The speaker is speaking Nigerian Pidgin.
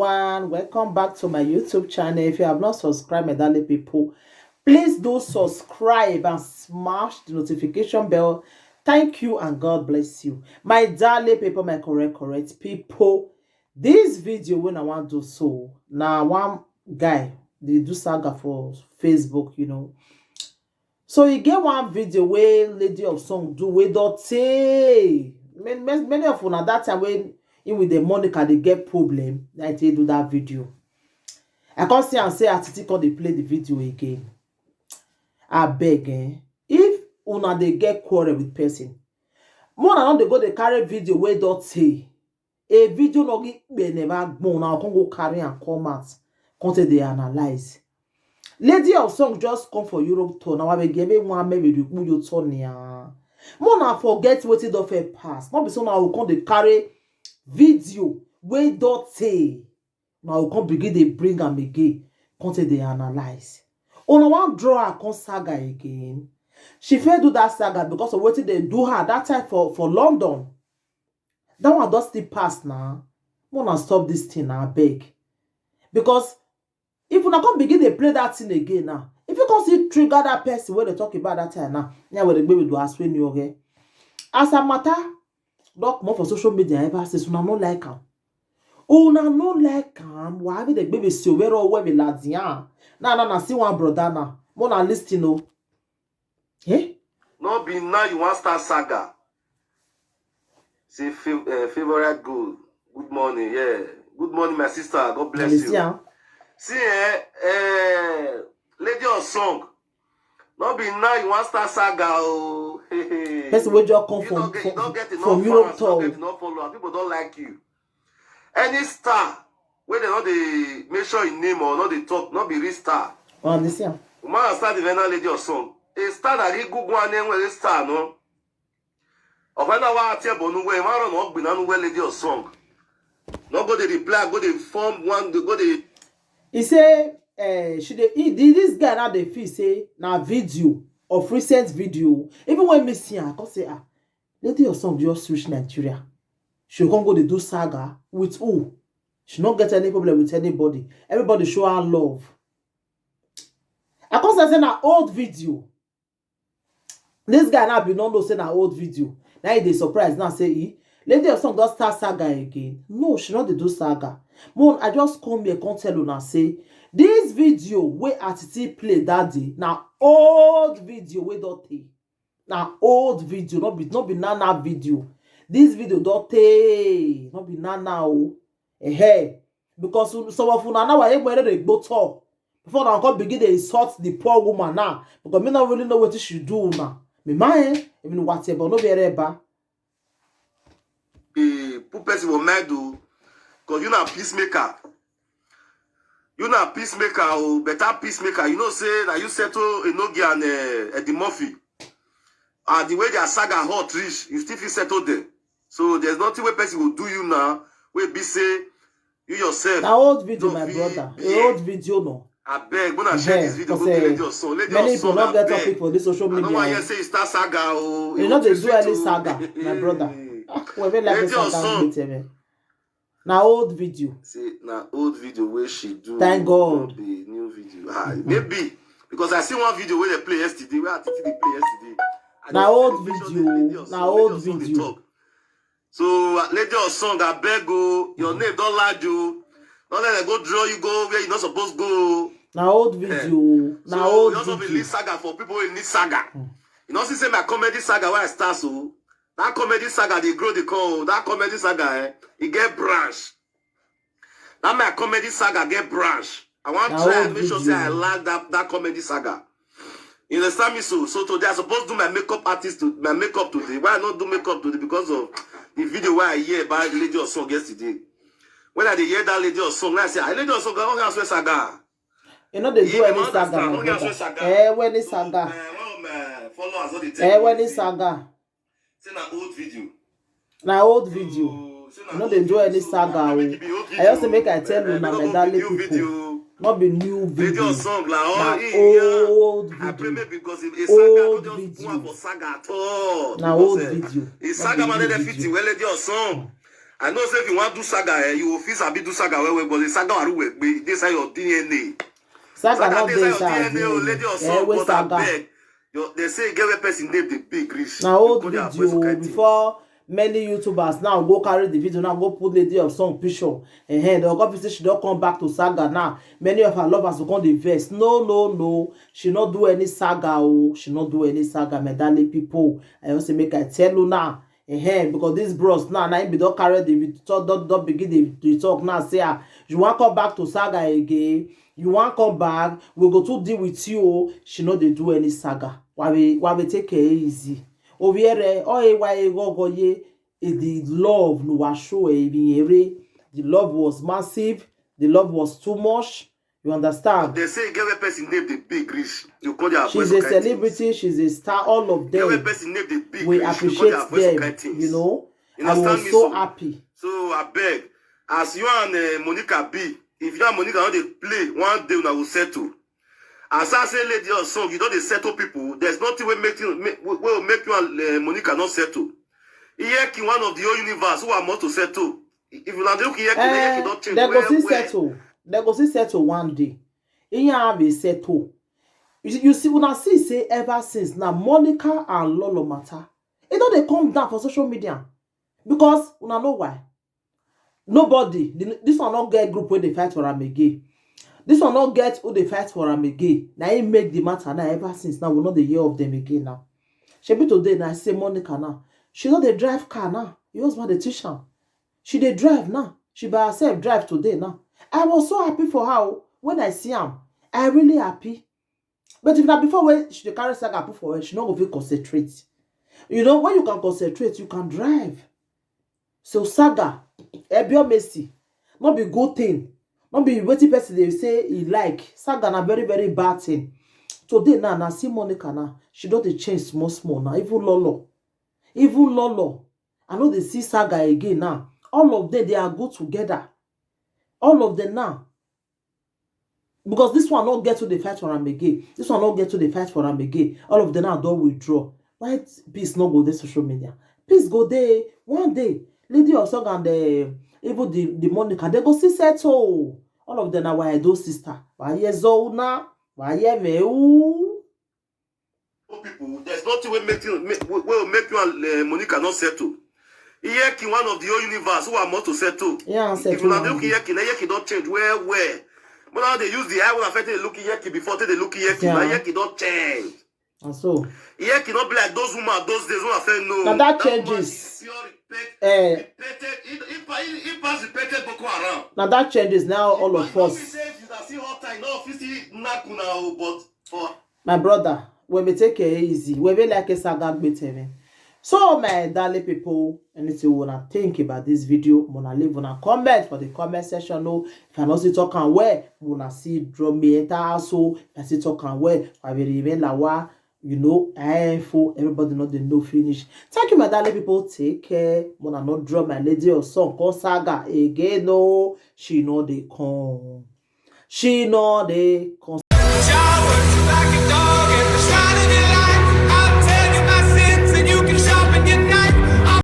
everyone, welcome back to my YouTube channel. If you have not subscribed, my darling people, please do subscribe and smash the notification bell. Thank you and God bless you, my darling people, my correct people. This video when I want to do so now, one guy they do saga for Facebook, so you get one video where Lady of Song do we don't say many of una that time when in with the Monica they get problem like they do that video. I can't see and say Atiti call they play the video again. I beg if una they get quarrel with person, more than they go they carry video where don't say a video no get never go now can go carry and come out content they analyze. Lady of Song just come for Europe tour. Now I be give one maybe you turn ya. More na forget what it of a pass. Not be so now we come they carry video where don't say. Now we come begin they bring am again. Content they analyze. On one draw a con saga again. She fair do that saga because of what they do her that time for London. That one does still pass now. Wanna stop this thing now, beg. Because if you not come begin to play that thing again now, if you can see trigger that person when they talk about that time now, yeah, where the baby do as when you okay. As a matter, doc more for social media ever says una no like him. Una no like him. Why have the baby so where all where we lads ya? Na see one brother now. More na listen no. Eh? No be now you want start saga. Say favorite good. Good morning, yeah. Good morning, my sister. God bless you. See, Lady of Song. No be now you want start saga. Oh, that's where you come from. You don't get enough from Europe fans, you don't get enough followers. People don't like you. Any star, where they not they make sure in name or not they talk, not be real star. Oh, this year. Man start the venal Lady of Song. A star that he Google one name where they star no. Of another one tell bonu where man not be none where Lady of Song. No go they reply, go they form one, go they. He say, this guy now they feel say now video of recent video. Even when me see her, I can say Lady of Song just reach Nigeria. She can't go to do saga with who? She not get any problem with anybody. Everybody show her love. I can say na old video. This guy now be not know say na old video. Now they surprise now say Lady of Song does start saga again. No, she not dey do saga. Mon, I just come here can't tell una say this video where Atiti play that day. Now old video where don't take. Now old video, not be nana video. This video don't take. Not be nana oh. Hey, because some of una now are where they go talk. Before now come begin to insult the poor woman now. Because me not really know what she do now. Me mind, even whatever, no be ever. Put person will mad do. Because you're not a peacemaker. You're not a peacemaker or better peacemaker. You know, say that you settle Enogi and Eddie Murphy. And the way their saga hot reach, you still feel settled there. So there's nothing where person will do you now. Where be say you yourself. That old video, my brother. The old video, no. I beg, when I share this video, go to Lady of Song. Many people not get topic for this social media. I don't want you say it's that saga. Oh, you know they do any saga, my brother. Whoever like this saga, now old video. See, now old video where she do. Thank God. The new video. Maybe because I see one video where they play yesterday. Where I think they play yesterday. Now old video. Now old video. So Lady of Song, I beg go. Your name don't lie you. Don't let them go draw you go where you're not supposed to go. Now old video. Now so old you also video. release saga for people who need saga. You know, see my comedy saga where I start so. That comedy saga, they grow the call. That comedy saga, it get branch. That my comedy saga get branch. I want to try and make sure say I like that comedy saga. You understand me? So today I supposed to do my makeup artist my makeup today. Why I not do makeup today? Because of the video where I hear about the Lady of Song yesterday. When I hear that Lady of Song, I say, I Lady of Song, I don't have saga. You know they do any saga. When it's saga. When it's saga. Say na old video. Na old video. You know they do any saga. I also make I tell you now, my darling people. Not be new video. Lady of Song, na old video. I pray because if a saga don't just go for saga at all. Na old video. A saga man dey fit well Lady of Song. I know say if you want to do saga, you will feel sabi do saga well, but the saga are we this is your DNA. Saga not this is your dey DNA, oh, lady or son, but I beg. They say get a person name the big rich. Now old video before many YouTubers now go carry the video now go put Lady of Song picture and then the God say she don't come back to saga now. Many of her lovers will come the verse. No. She not do any saga. Oh, she not do any saga. Medali people. I also make I tell you now. Because these bros now be don't carry the talk, don't begin the talk now. Say you want come back to saga again. You want come back. We go to deal with you. She not they do any saga. Why we take it easy. Over here, the love no was show the love was massive, the love was too much. You understand? They say get a person name the big rich. You call their she's a celebrity, she's a star, all of them. Get a person name the big we rich. Appreciate them, you know. I was so happy. So I beg, as you and Monica B, if you and Monica want to play, one day I will settle. As I say, Lady or Song, you don't settle people. There's nothing will make you and Monica not settle. Iyeki, one of the whole universe who are more to settle. If you not look Iyeki don't change. They go see settle. They go see settle one day. Iya be settle. You see, when I see say ever since now, Monica and Lolo matter. It don't they come down for social media because we know why. Nobody. This one not get group where they fight for am again. This one not get who they fight for am again. Now he make the matter now ever since now we know the year of them again now. She be today now say Monica now. She know they drive car now. Your husband they teach her. She they drive now. She by herself drive today now. I was so happy for her when I see him. I really happy. But if not before when she carry saga put for her, she not go feel concentrate. You know when you can concentrate, you can drive. So saga, Ebio Messi, not be good thing. Not be waiting person they say he like. Saga na very, very bad thing. Today now, I see Monica now. She don't change small now. Even Lolo. I know they see saga again now. All of them, they are good together. All of them now. Because this one not get to the fight for am again. This one not get to the fight for am again. All of them now don't withdraw. Why peace not go there social media? Peace go there one day. Lady of Song and even the Monica, they go see settle. All of them are why those sister. Why Zona? Why me? People, there's nothing will make you and Monica not settle. Iyeki, one of the whole universe who are more to settle. Yeah, settle. If you not look Iyeki don't change. Where? But now they use the eye when affected they look Iyeki before they look Iyeki. Yeah. Iyeki don't change. And so Iyeki not be like those women those days when I felt no. Now that changes. Now that changes now all of us. My brother, when we take it easy, when we like a saga better. So my darling people, anything you wanna think about this video, wanna leave a comment for the comment section. No, if I not see talk and where, wanna see draw me enter so if I see talk and where, I will remain la you know, info, everybody know the no finish. Thank you, my darling people. Take care. Wanna not draw my Lady of Song call saga again. No, she know they come. She know they come.